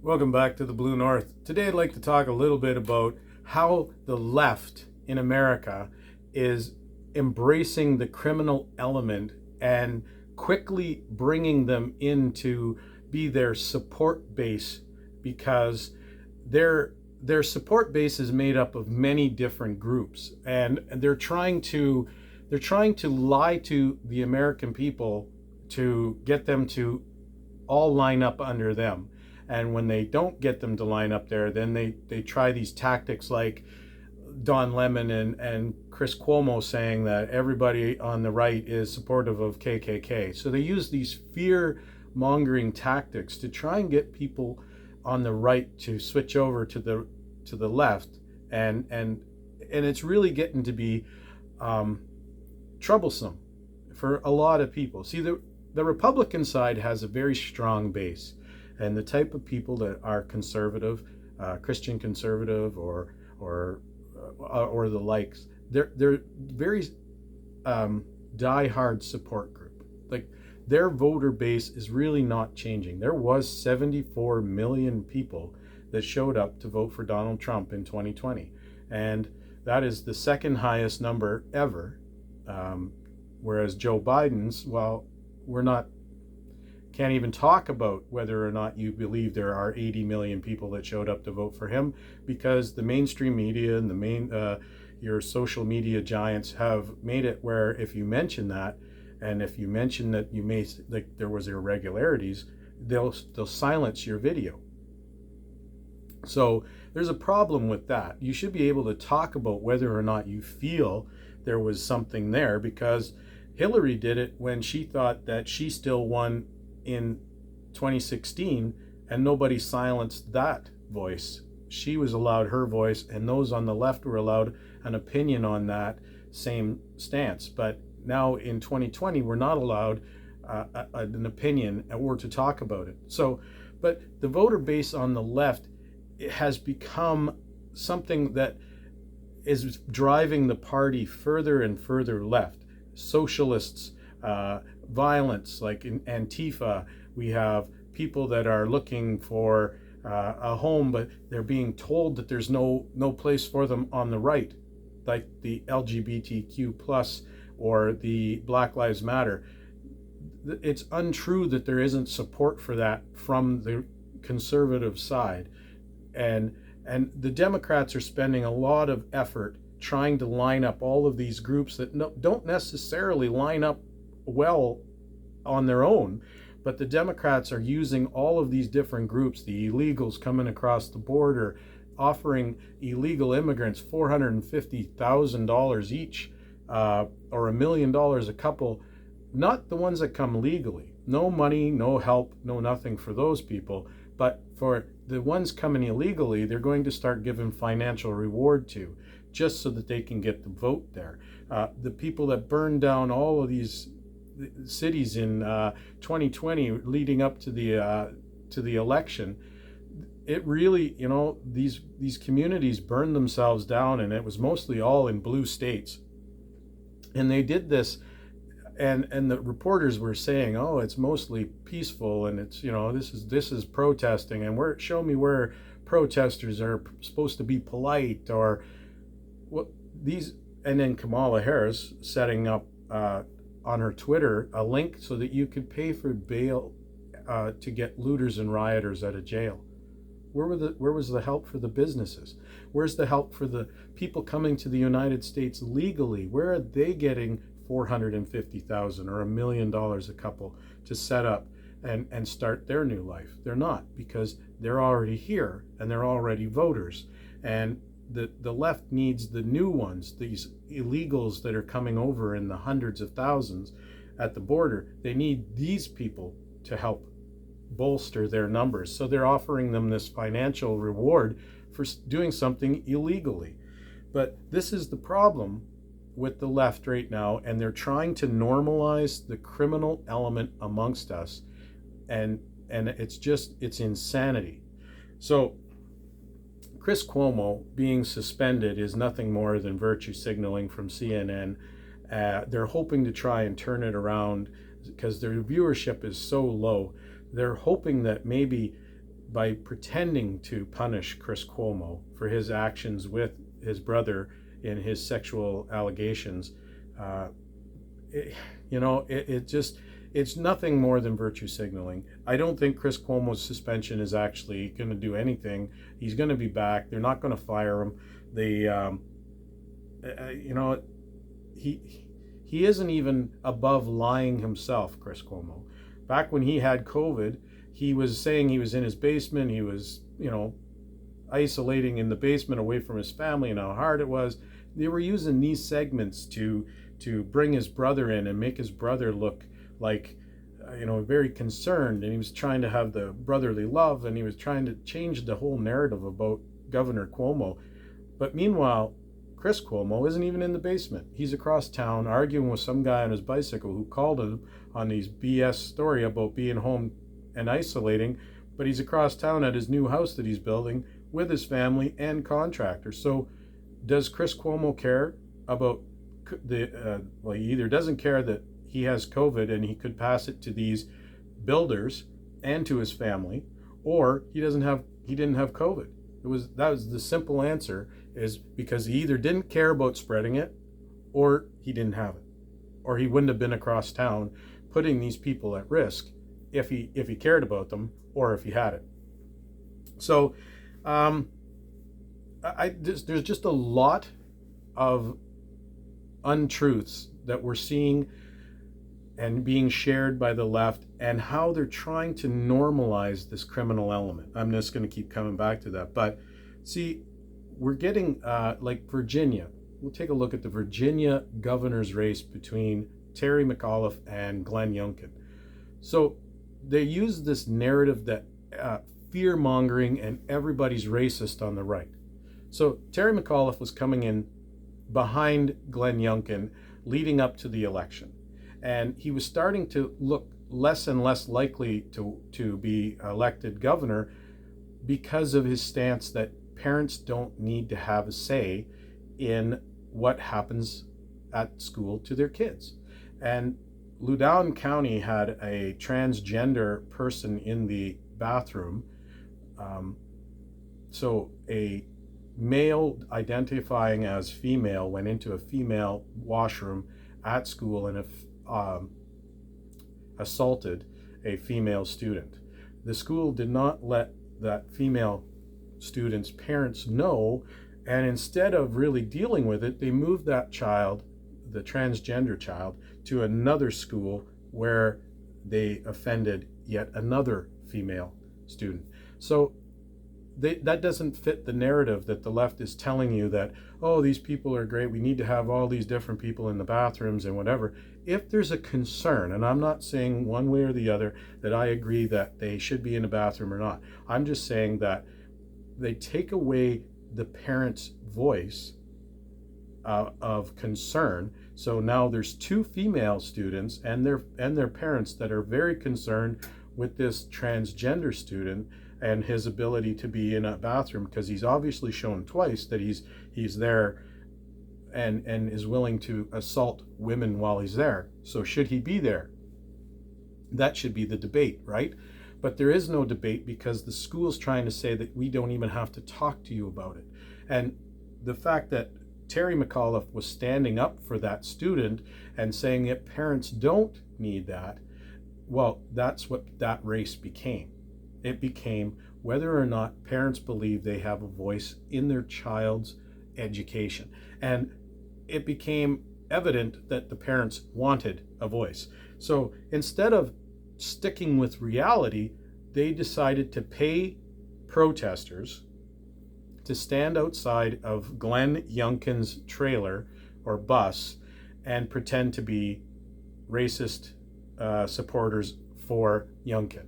Welcome back to the Blue North. Today I'd like to talk a little bit about how the left in America is embracing the criminal element and quickly bringing them in to be their support base, because their support base is made up of many different groups, and they're trying to lie to the American people to get them to all line up under them. And when they don't get them to line up there, then they try these tactics like Don Lemon and Chris Cuomo saying that everybody on the right is supportive of KKK. So they use these fear mongering tactics to try and get people on the right to switch over to the left, and it's really getting to be troublesome for a lot of people. See, the Republican side has a very strong base, and the type of people that are conservative, Christian conservative, or the likes, they're very die-hard support group. Like, their voter base is really not changing. There was 74 million people that showed up to vote for Donald Trump in 2020, and that is the second highest number ever. Whereas Joe Biden's, well, can't even talk about whether or not you believe there are 80 million people that showed up to vote for him, because the mainstream media and your social media giants have made it where if you mention that, and if you mention that there was irregularities, they'll silence your video. So there's a problem with that. You should be able to talk about whether or not you feel there was something there, because Hillary did it when she thought that she still won in 2016, and nobody silenced that voice. She was allowed her voice, and those on the left were allowed an opinion on that same stance. But now in 2020, we're not allowed an opinion or to talk about it. So, but the voter base on the left, it has become something that is driving the party further and further left. Socialists, violence like in Antifa. We have people that are looking for a home, but they're being told that there's no place for them on the right, like the LGBTQ plus or the Black Lives Matter. It's untrue that there isn't support for that from the conservative side, and the Democrats are spending a lot of effort trying to line up all of these groups that don't necessarily line up well on their own, but the Democrats are using all of these different groups, the illegals coming across the border, offering illegal immigrants $450,000 each, or $1 million a couple, not the ones that come legally. No money, no help, no nothing for those people, but for the ones coming illegally, they're going to start giving financial reward to, just so that they can get the vote there. The people that burned down all of these cities in 2020 leading up to the election, it really, these communities burned themselves down, and it was mostly all in blue states. And they did this, and the reporters were saying, oh, it's mostly peaceful, and it's, this is protesting, and show me where protesters are supposed to be polite, or what these. And then Kamala Harris setting up on her Twitter a link so that you could pay for bail to get looters and rioters out of jail. Where was the help for the businesses? Where's the help for the people coming to the United States legally? Where are they getting $450,000 or $1 million a couple to set up and start their new life? They're not, because they're already here and they're already voters. And the left needs the new ones, these illegals that are coming over in the hundreds of thousands at the border. They need these people to help bolster their numbers. So they're offering them this financial reward for doing something illegally. But this is the problem with the left right now, and they're trying to normalize the criminal element amongst us, and it's insanity. So Chris Cuomo being suspended is nothing more than virtue signaling from CNN. They're hoping to try and turn it around because their viewership is so low. They're hoping that maybe by pretending to punish Chris Cuomo for his actions with his brother in his sexual allegations, uh, it, it's nothing more than virtue signaling. I don't think Chris Cuomo's suspension is actually going to do anything. He's going to be back. They're not going to fire him. They, he isn't even above lying himself, Chris Cuomo. Back when he had COVID, he was saying he was in his basement. He was, isolating in the basement away from his family and how hard it was. They were using these segments to bring his brother in and make his brother look like, very concerned. And he was trying to have the brotherly love, and he was trying to change the whole narrative about Governor Cuomo. But meanwhile, Chris Cuomo isn't even in the basement. He's across town arguing with some guy on his bicycle who called him on these BS story about being home and isolating, but he's across town at his new house that he's building with his family and contractors. So does Chris Cuomo care about he either doesn't care that he has COVID and he could pass it to these builders and to his family, or he didn't have COVID. That was the simple answer, is because he either didn't care about spreading it, or he didn't have it, or he wouldn't have been across town putting these people at risk if he cared about them, or if he had it. So there's just a lot of untruths that we're seeing and being shared by the left, and how they're trying to normalize this criminal element. I'm just going to keep coming back to that. But see, we're getting like Virginia. We'll take a look at the Virginia governor's race between Terry McAuliffe and Glenn Youngkin. So they use this narrative that fear-mongering and everybody's racist on the right. So Terry McAuliffe was coming in behind Glenn Youngkin leading up to the election. And he was starting to look less and less likely to be elected governor because of his stance that parents don't need to have a say in what happens at school to their kids. And Loudoun County had a transgender person in the bathroom. So a male identifying as female went into a female washroom at school and assaulted a female student. The school did not let that female student's parents know, and instead of really dealing with it, they moved that child, the transgender child, to another school where they offended yet another female student. So that doesn't fit the narrative that the left is telling you, that, oh, these people are great, we need to have all these different people in the bathrooms and whatever. If there's a concern, and I'm not saying one way or the other that I agree that they should be in a bathroom or not, I'm just saying that they take away the parent's voice of concern. So now there's two female students and their parents that are very concerned with this transgender student and his ability to be in a bathroom, because he's obviously shown twice that he's there and is willing to assault women while he's there. So should he be there? That should be the debate, right? But there is no debate, because the school's trying to say that we don't even have to talk to you about it. And the fact that Terry McAuliffe was standing up for that student and saying that parents don't need that, well, that's what that race became. It became whether or not parents believe they have a voice in their child's education. And it became evident that the parents wanted a voice. So instead of sticking with reality, they decided to pay protesters to stand outside of Glenn Youngkin's trailer or bus and pretend to be racist supporters for Youngkin.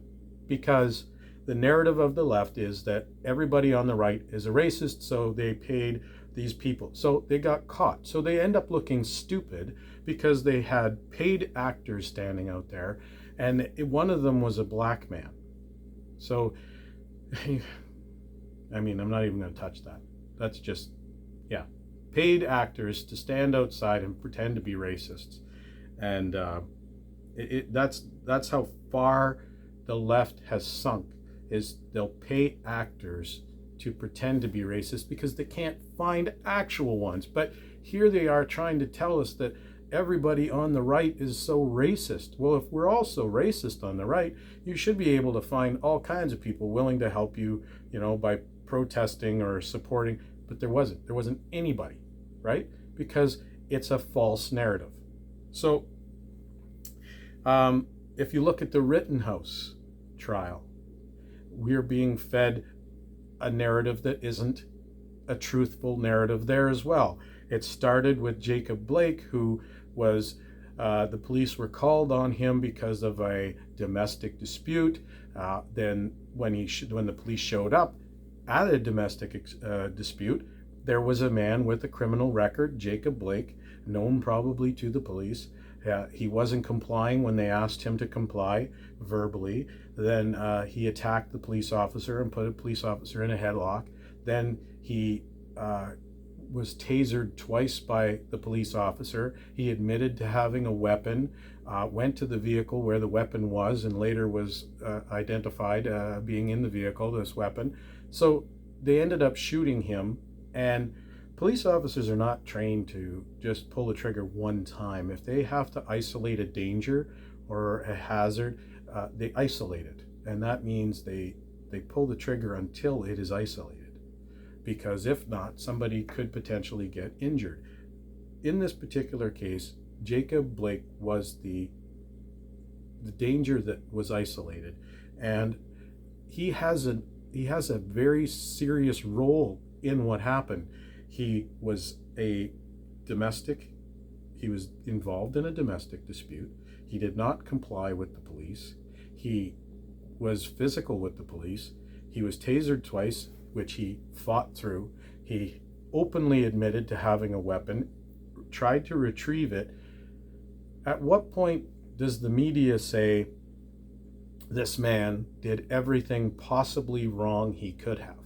Because the narrative of the left is that everybody on the right is a racist, so they paid these people. So they got caught. So they end up looking stupid because they had paid actors standing out there, and one of them was a black man. So, I mean, I'm not even going to touch that. That's just, yeah, paid actors to stand outside and pretend to be racists. And that's how far the left has sunk. is they'll pay actors to pretend to be racist because they can't find actual ones. But here they are trying to tell us that everybody on the right is so racist. Well, if we're all so racist on the right, you should be able to find all kinds of people willing to help you, by protesting or supporting. But there wasn't anybody, right? Because it's a false narrative. So if you look at the Rittenhouse trial, we're being fed a narrative that isn't a truthful narrative there as well. It started with Jacob Blake, who was, the police were called on him because of a domestic dispute. Then when the police showed up at a domestic dispute, there was a man with a criminal record, Jacob Blake, known probably to the police. He wasn't complying when they asked him to comply verbally. Then he attacked the police officer and put a police officer in a headlock. Then he was tasered twice by the police officer. He admitted to having a weapon, went to the vehicle where the weapon was, and later was identified being in the vehicle, this weapon. So they ended up shooting him, and police officers are not trained to just pull the trigger one time. If they have to isolate a danger or a hazard, they isolate it. And that means they pull the trigger until it is isolated. Because if not, somebody could potentially get injured. In this particular case, Jacob Blake was the danger that was isolated. And he has a very serious role in what happened. He was involved in a domestic dispute. He did not comply with the police. He was physical with the police. He was tasered twice, which he fought through. He openly admitted to having a weapon, tried to retrieve it. At what point does the media say this man did everything possibly wrong he could have?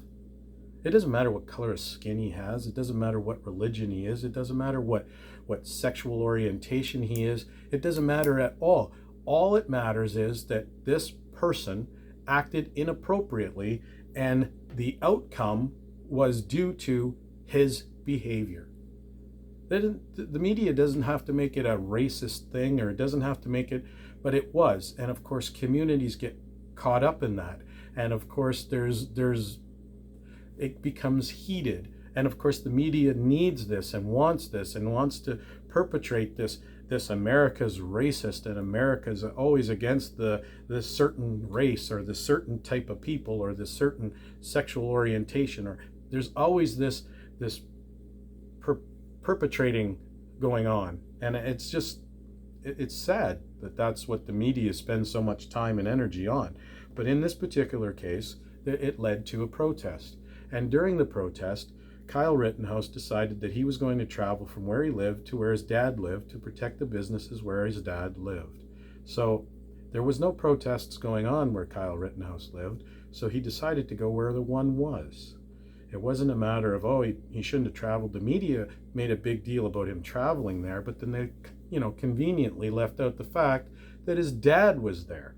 It doesn't matter what color of skin he has. It doesn't matter what religion he is. It doesn't matter what sexual orientation he is. It doesn't matter at all. All it matters is that this person acted inappropriately, and the outcome was due to his behavior. The media doesn't have to make it a racist thing, or it doesn't have to make it, but it was. And of course, communities get caught up in that. And of course, it becomes heated. And of course, the media needs this and wants to perpetrate this America's racist, and America's always against this certain race or this certain type of people or this certain sexual orientation, or there's always this perpetrating going on. And it's sad that that's what the media spends so much time and energy on. But in this particular case, it led to a protest. And during the protest, Kyle Rittenhouse decided that he was going to travel from where he lived to where his dad lived to protect the businesses where his dad lived. So there was no protests going on where Kyle Rittenhouse lived, so he decided to go where the one was. It wasn't a matter of, he shouldn't have traveled. The media made a big deal about him traveling there, but then they, conveniently left out the fact that his dad was there,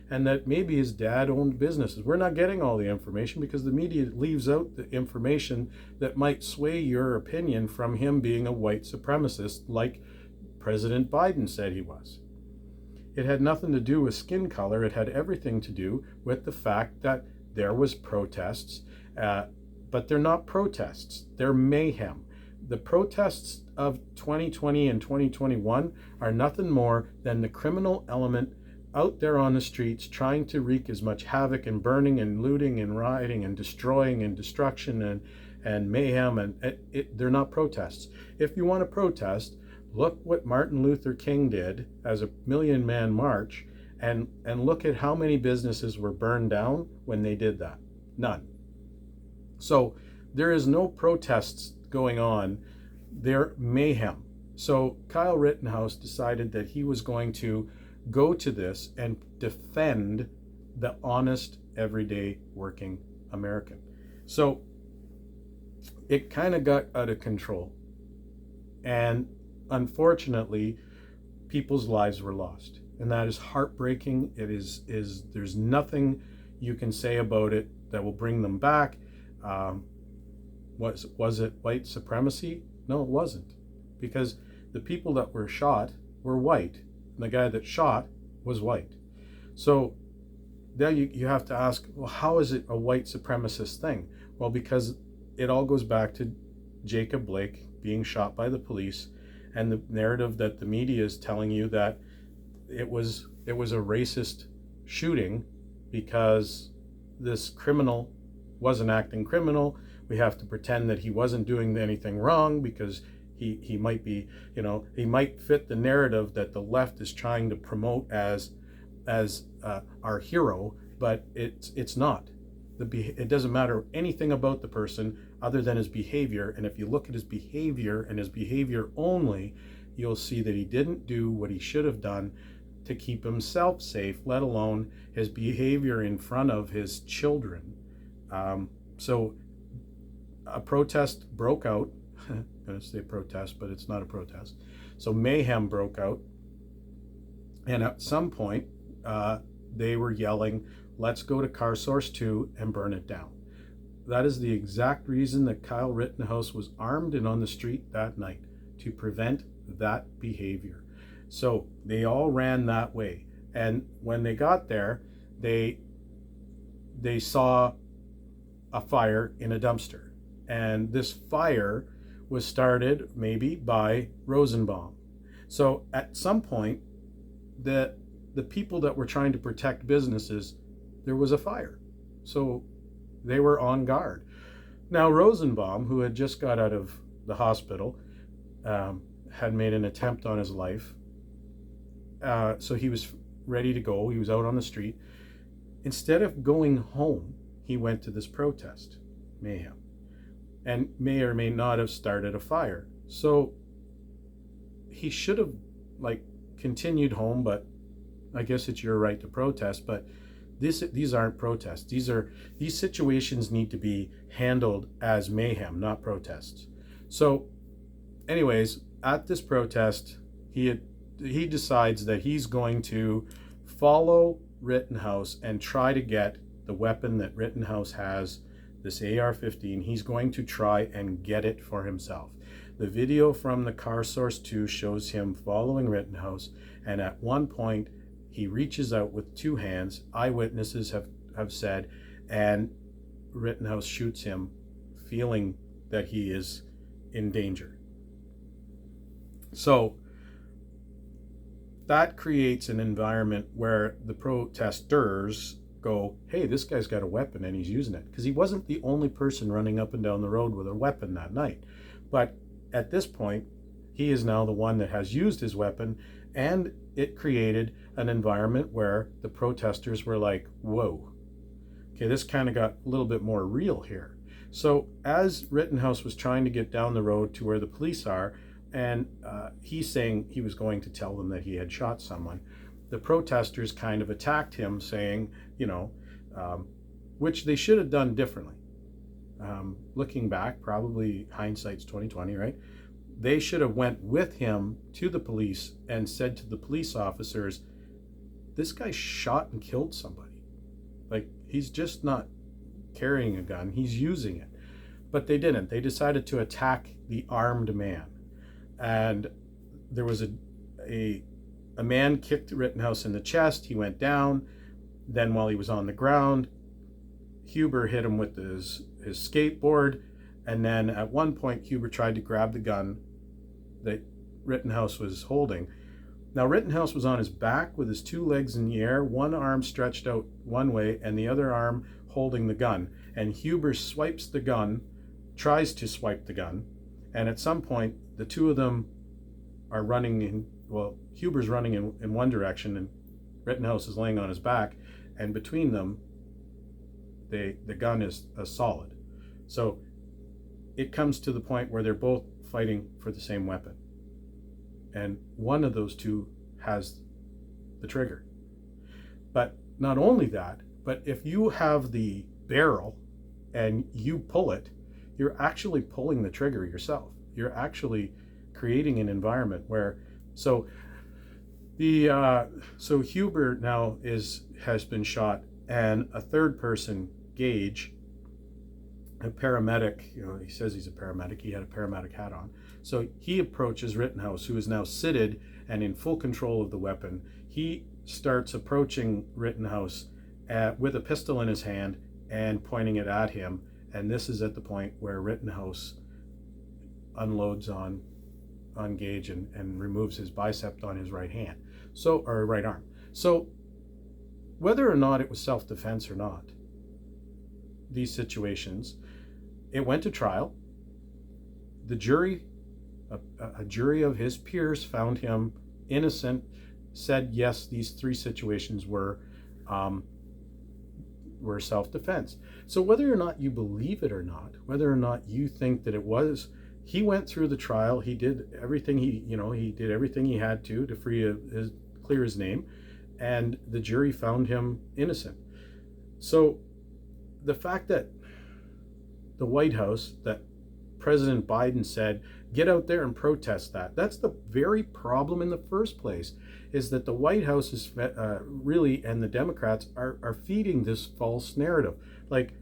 and that maybe his dad owned businesses. We're not getting all the information because the media leaves out the information that might sway your opinion from him being a white supremacist like President Biden said he was. It had nothing to do with skin color. It had everything to do with the fact that there was protests, but they're not protests. They're mayhem. The protests of 2020 and 2021 are nothing more than the criminal element out there on the streets trying to wreak as much havoc and burning and looting and rioting and destroying and destruction and mayhem. And they're not protests. If you want to protest, look what Martin Luther King did as a million-man march, and look at how many businesses were burned down when they did that. None. So there is no protests going on. They're mayhem. So Kyle Rittenhouse decided that he was going to go to this and defend the honest, everyday working American. So it kind of got out of control. And unfortunately, people's lives were lost. And that is heartbreaking. There's nothing you can say about it that will bring them back. Um, was it white supremacy? No, it wasn't, because the people that were shot were white, and the guy that shot was white. So then you have to ask, well, how is it a white supremacist thing? Well, because it all goes back to Jacob Blake being shot by the police, and the narrative that the media is telling you that it was a racist shooting because this criminal wasn't acting criminal. We have to pretend that he wasn't doing anything wrong because he might be, he might fit the narrative that the left is trying to promote as our hero, but it's not. It doesn't matter anything about the person other than his behavior. And if you look at his behavior and his behavior only, you'll see that he didn't do what he should have done to keep himself safe, let alone his behavior in front of his children. So a protest broke out. I'm going to say protest, but it's not a protest. So mayhem broke out. And at some point, they were yelling, "Let's go to Car Source 2 and burn it down." That is the exact reason that Kyle Rittenhouse was armed and on the street that night, to prevent that behavior. So they all ran that way. And when they got there, they saw a fire in a dumpster. And this fire was started maybe by Rosenbaum. So at some point, the people that were trying to protect businesses, there was a fire. So they were on guard. Now Rosenbaum, who had just got out of the hospital, had made an attempt on his life. So he was ready to go. He was out on the street. Instead of going home, he went to this protest, mayhem, and may or may not have started a fire. So he should have continued home, but I guess it's your right to protest. But these aren't protests. These situations need to be handled as mayhem, not protests. So anyways, at this protest, he decides that he's going to follow Rittenhouse and try to get the weapon that Rittenhouse has, this AR-15. He's going to try and get it for himself. The video from the Car Source 2 shows him following Rittenhouse, and at one point he reaches out with two hands, eyewitnesses have said, and Rittenhouse shoots him, feeling that he is in danger. So that creates an environment where the protesters go, hey, this guy's got a weapon and he's using it. Because he wasn't the only person running up and down the road with a weapon that night. But at this point, he is now the one that has used his weapon, and it created an environment where the protesters were like, whoa, okay, this kind of got a little bit more real here. So as Rittenhouse was trying to get down the road to where the police are, and he's saying he was going to tell them that he had shot someone, the protesters kind of attacked him, saying, which they should have done differently. Looking back, probably hindsight's 2020, right? They should have went with him to the police and said to the police officers, this guy shot and killed somebody. He's just not carrying a gun, he's using it. But they didn't. They decided to attack the armed man. And there was a man kicked Rittenhouse in the chest. He went down. Then while he was on the ground, Huber hit him with his skateboard. And then at one point, Huber tried to grab the gun that Rittenhouse was holding. Now, Rittenhouse was on his back with his two legs in the air, one arm stretched out one way and the other arm holding the gun. And Huber swipes the gun, tries to swipe the gun. And at some point, the two of them are running Huber's running in one direction and Rittenhouse is laying on his back. And between them, the gun is a solid. So it comes to the point where they're both fighting for the same weapon. And one of those two has the trigger. But not only that, but if you have the barrel and you pull it, you're actually pulling the trigger yourself. You're actually creating an environment where, so Huber now has been shot And a third person, Gage, a paramedic, he says he's a paramedic, he had a paramedic hat on. So he approaches Rittenhouse, who is now seated and in full control of the weapon. He starts approaching Rittenhouse with a pistol in his hand and pointing it at him. And this is at the point where Rittenhouse unloads on Gage and removes his bicep on his right hand, or right arm. So whether or not it was self-defense or not, these situations, it went to trial. The jury, a jury of his peers, found him innocent, said yes, these three situations were self-defense. So whether or not you believe it or not, whether or not you think that it was, he went through the trial. He did everything he did everything he had to clear his name, and the jury found him innocent. So the fact that the White House, that President Biden said, get out there and protest that's the very problem in the first place, is that the White House is really, and the Democrats are feeding this false narrative. Like,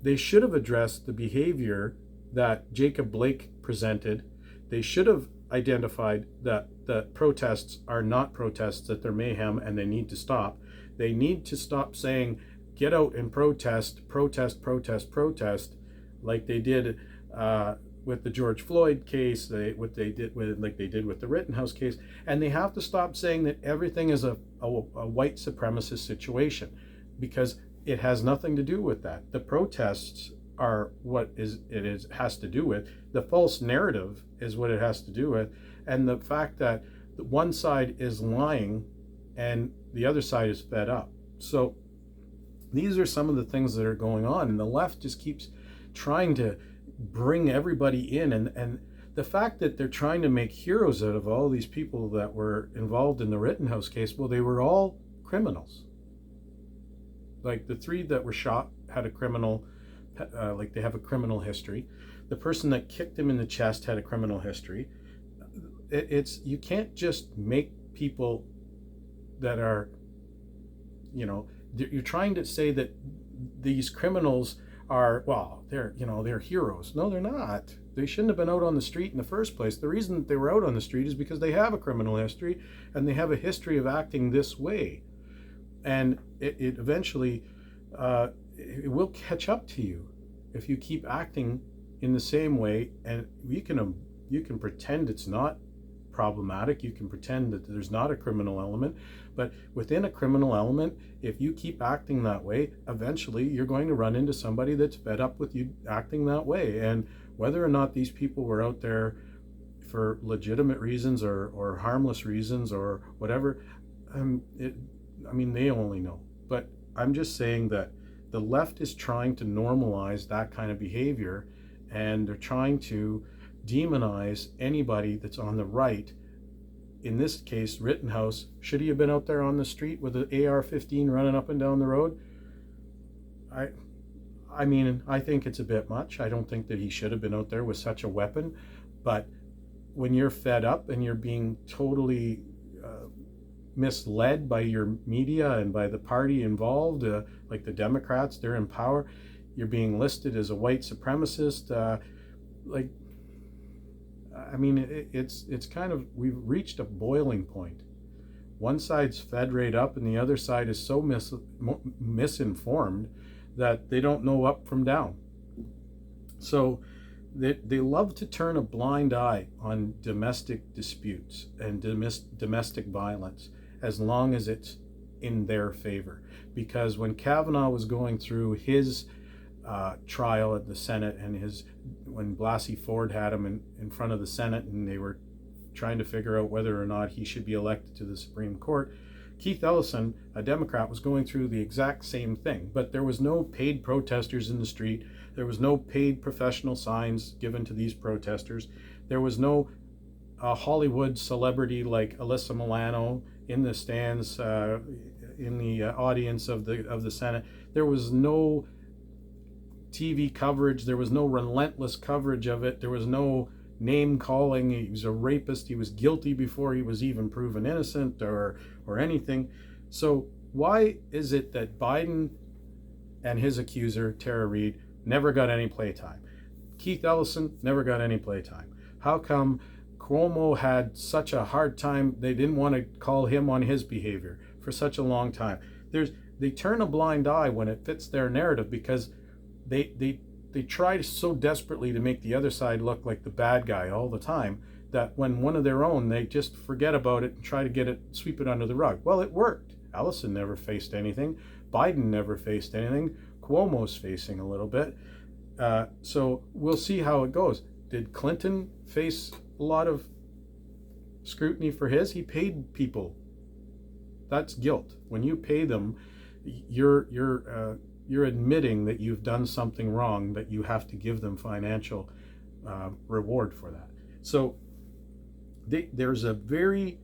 they should have addressed the behavior that Jacob Blake presented. They should have identified that the protests are not protests, that they're mayhem, and they need to stop. They need to stop saying, get out and protest, like they did with the George Floyd case, like they did with the Rittenhouse case. And they have to stop saying that everything is a white supremacist situation, because it has nothing to do with that. The protests are what has to do with. The false narrative is what it has to do with. And the fact that one side is lying and the other side is fed up. So these are some of the things that are going on, and the left just keeps trying to bring everybody in, and the fact that they're trying to make heroes out of all these people that were involved in the Rittenhouse case. Well, they were all criminals. Like, the three that were shot had a criminal, they have a criminal history. The person that kicked him in the chest had a criminal history. You can't just make people that are, you're trying to say that these criminals are, they're heroes. No, they're not. They shouldn't have been out on the street in the first place. The reason that they were out on the street is because they have a criminal history, and they have a history of acting this way. And it eventually, it will catch up to you if you keep acting in the same way. And you can pretend it's not problematic. You can pretend that there's not a criminal element, but within a criminal element, if you keep acting that way, eventually you're going to run into somebody that's fed up with you acting that way. And whether or not these people were out there for legitimate reasons or harmless reasons or whatever, they only know. But I'm just saying that the left is trying to normalize that kind of behavior, and they're trying to demonize anybody that's on the right. In this case, Rittenhouse, should he have been out there on the street with an AR-15 running up and down the road? I think it's a bit much. I don't think that he should have been out there with such a weapon. But when you're fed up and you're being totally misled by your media and by the party involved, like the Democrats, they're in power, you're being listed as a white supremacist, it's kind of, we've reached a boiling point. One side's fed right up, and the other side is so misinformed that they don't know up from down. So they love to turn a blind eye on domestic disputes and domestic violence, as long as it's in their favor. Because when Kavanaugh was going through his trial at the Senate, and when Blasey Ford had him in front of the Senate, and they were trying to figure out whether or not he should be elected to the Supreme Court, Keith Ellison, a Democrat, was going through the exact same thing. But there was no paid protesters in the street. There was no paid professional signs given to these protesters. There was no Hollywood celebrity like Alyssa Milano in the stands, in the audience of the Senate. There was no TV coverage. There was no relentless coverage of it. There was no name calling. He was a rapist. He was guilty before he was even proven innocent or anything. So why is it that Biden and his accuser, Tara Reid, never got any playtime. Keith Ellison never got any playtime. How come Cuomo had such a hard time? They didn't want to call him on his behavior for such a long time. They turn a blind eye when it fits their narrative, because they try so desperately to make the other side look like the bad guy all the time, that when one of their own, they just forget about it and try to sweep it under the rug. Well, it worked. Ellison never faced anything. Biden never faced anything. Cuomo's facing a little bit. So we'll see how it goes. Did Clinton face a lot of scrutiny for his? He paid people. That's guilt. When you pay them, you're admitting that you've done something wrong, that you have to give them financial reward for that. So there's a very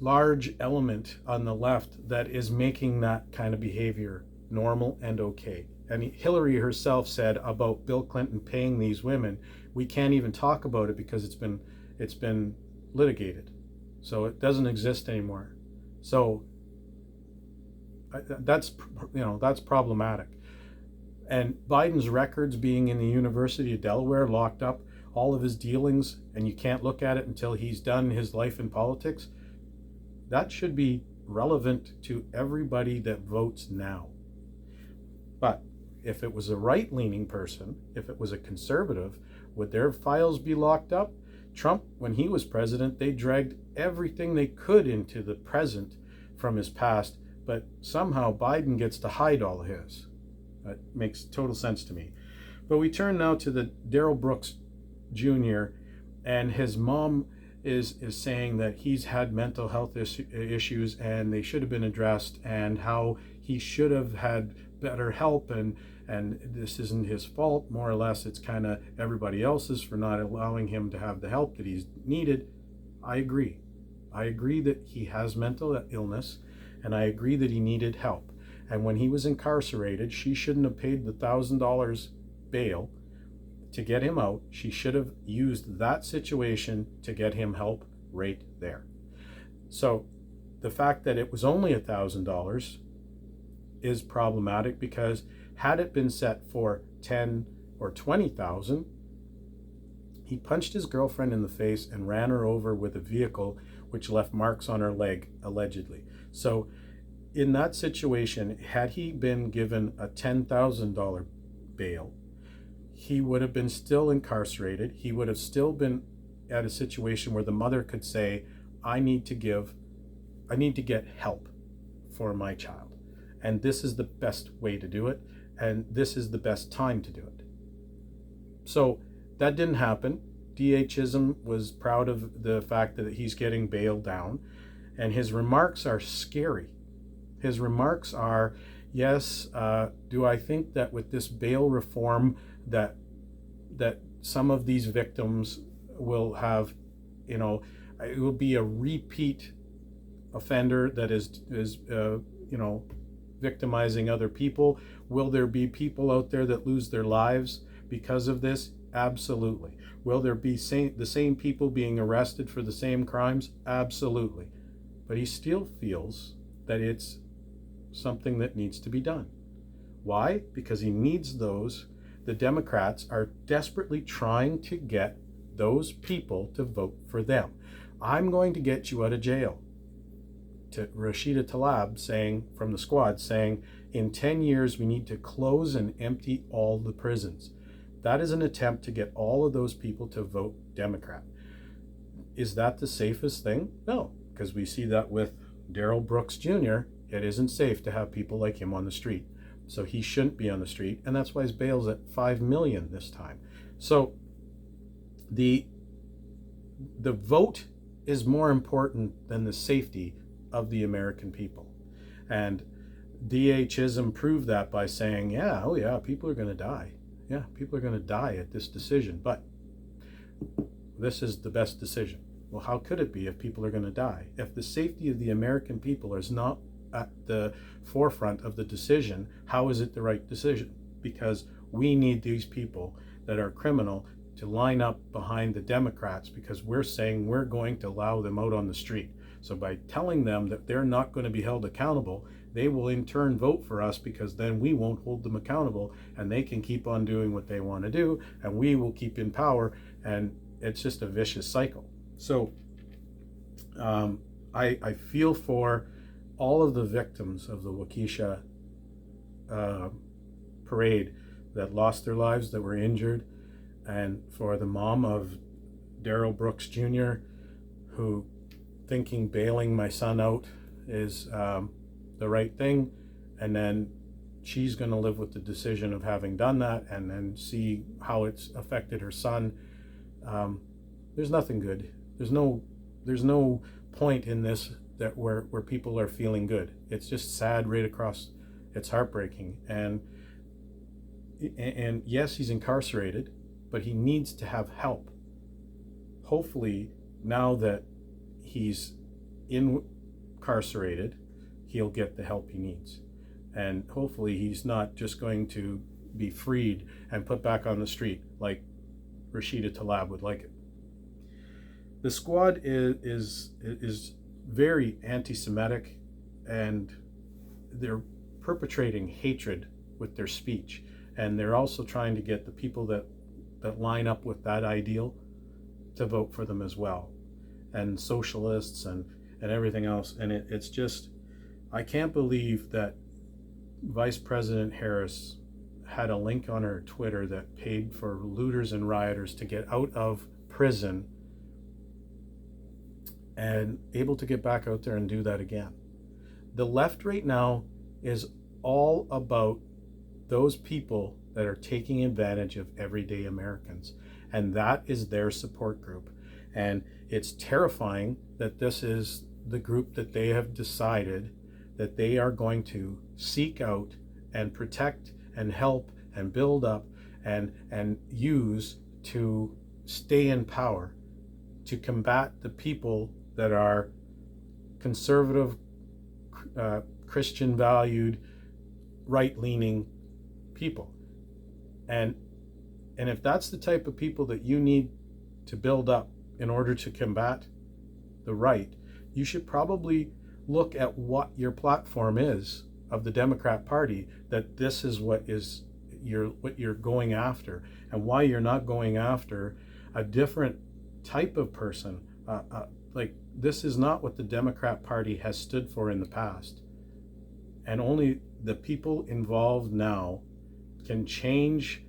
large element on the left that is making that kind of behavior normal and okay. And Hillary herself said about Bill Clinton paying these women, we can't even talk about it because it's been litigated, so it doesn't exist anymore. So that's problematic. And Biden's records being in the University of Delaware, locked up, all of his dealings, and you can't look at it until he's done his life in politics, that should be relevant to everybody that votes now. But if it was a right-leaning person, if it was a conservative, would their files be locked up? Trump, when he was president, they dragged everything they could into the present from his past, but somehow Biden gets to hide all of his. That makes total sense to me. But we turn now to the Darryl Brooks Jr., and his mom is saying that he's had mental health issues and they should have been addressed, and how he should have had better help, and this isn't his fault, more or less. It's kind of everybody else's for not allowing him to have the help that he's needed. I agree that he has mental illness, and I agree that he needed help. And when he was incarcerated, she shouldn't have paid the $1,000 bail to get him out. She should have used that situation to get him help right there. So the fact that it was only $1,000 is problematic, because had it been set for 10 or 20,000, he punched his girlfriend in the face and ran her over with a vehicle which left marks on her leg, allegedly. So in that situation, had he been given a $10,000 bail, he would have been still incarcerated. He would have still been at a situation where the mother could say, I need to get help for my child. And this is the best way to do it. And this is the best time to do it. So that didn't happen. DHism was proud of the fact that he's getting bailed down. And his remarks are scary. His remarks are, yes, do I think that with this bail reform that some of these victims will have, it will be a repeat offender that is victimizing other people? Will there be people out there that lose their lives because of this? Absolutely. Will there be the same people being arrested for the same crimes? Absolutely. But he still feels that it's something that needs to be done. Why? Because he needs those. The Democrats are desperately trying to get those people to vote for them. I'm going to get you out of jail. To Rashida Tlaib from the Squad saying, in 10 years we need to close and empty all the prisons. That is an attempt to get all of those people to vote Democrat. Is that the safest thing? No, because we see that with Darryl Brooks Jr. It isn't safe to have people like him on the street. So he shouldn't be on the street, and that's why his bail's at $5 million this time. So the vote is more important than the safety of the American people. And DHism proved that by saying, people are going to die. Yeah, people are going to die at this decision, but this is the best decision. Well, how could it be if people are going to die? If the safety of the American people is not at the forefront of the decision, how is it the right decision? Because we need these people that are criminal to line up behind the Democrats, because we're saying we're going to allow them out on the street. So by telling them that they're not going to be held accountable, they will in turn vote for us, because then we won't hold them accountable, and they can keep on doing what they want to do, and we will keep in power, and it's just a vicious cycle. So I feel for all of the victims of the Waukesha parade that lost their lives, that were injured, and for the mom of Darryl Brooks Jr., who thinking bailing my son out is the right thing, and then she's going to live with the decision of having done that, and then see how it's affected her son. There's nothing good. There's no point in this that where people are feeling good. It's just sad right across. It's heartbreaking, and yes, he's incarcerated, but he needs to have help. Hopefully, now that he's incarcerated, he'll get the help he needs, and hopefully he's not just going to be freed and put back on the street like Rashida Tlaib would like it. The squad is very anti-Semitic, and they're perpetrating hatred with their speech, and they're also trying to get the people that line up with that ideal to vote for them as well, and socialists and everything else. And it's just, I can't believe that Vice President Harris had a link on her Twitter that paid for looters and rioters to get out of prison and able to get back out there and do that again. The left right now is all about those people that are taking advantage of everyday Americans, and that is their support group. And it's terrifying that this is the group that they have decided that they are going to seek out and protect and help and build up and use to stay in power, to combat the people that are conservative, Christian valued, right-leaning people. And if that's the type of people that you need to build up in order to combat the right, you should probably look at what your platform is of the Democrat Party, that this is what you're going after, and why you're not going after a different type of person. Like, this is not what the Democrat Party has stood for in the past, and only the people involved now can change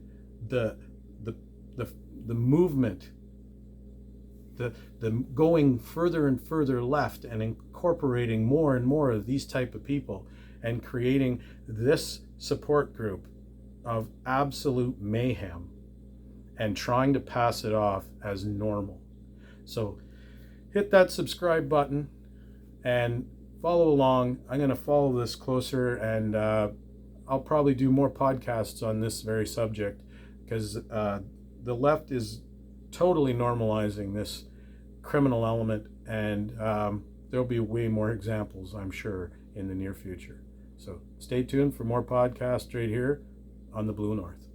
the movement, the going further and further left, and incorporating more and more of these type of people, and creating this support group of absolute mayhem, and trying to pass it off as normal. So hit that subscribe button and follow along. I'm going to follow this closer, and I'll probably do more podcasts on this very subject, because the left is totally normalizing this criminal element, and there'll be way more examples, I'm sure, in the near future. So stay tuned for more podcasts right here on the Blue North.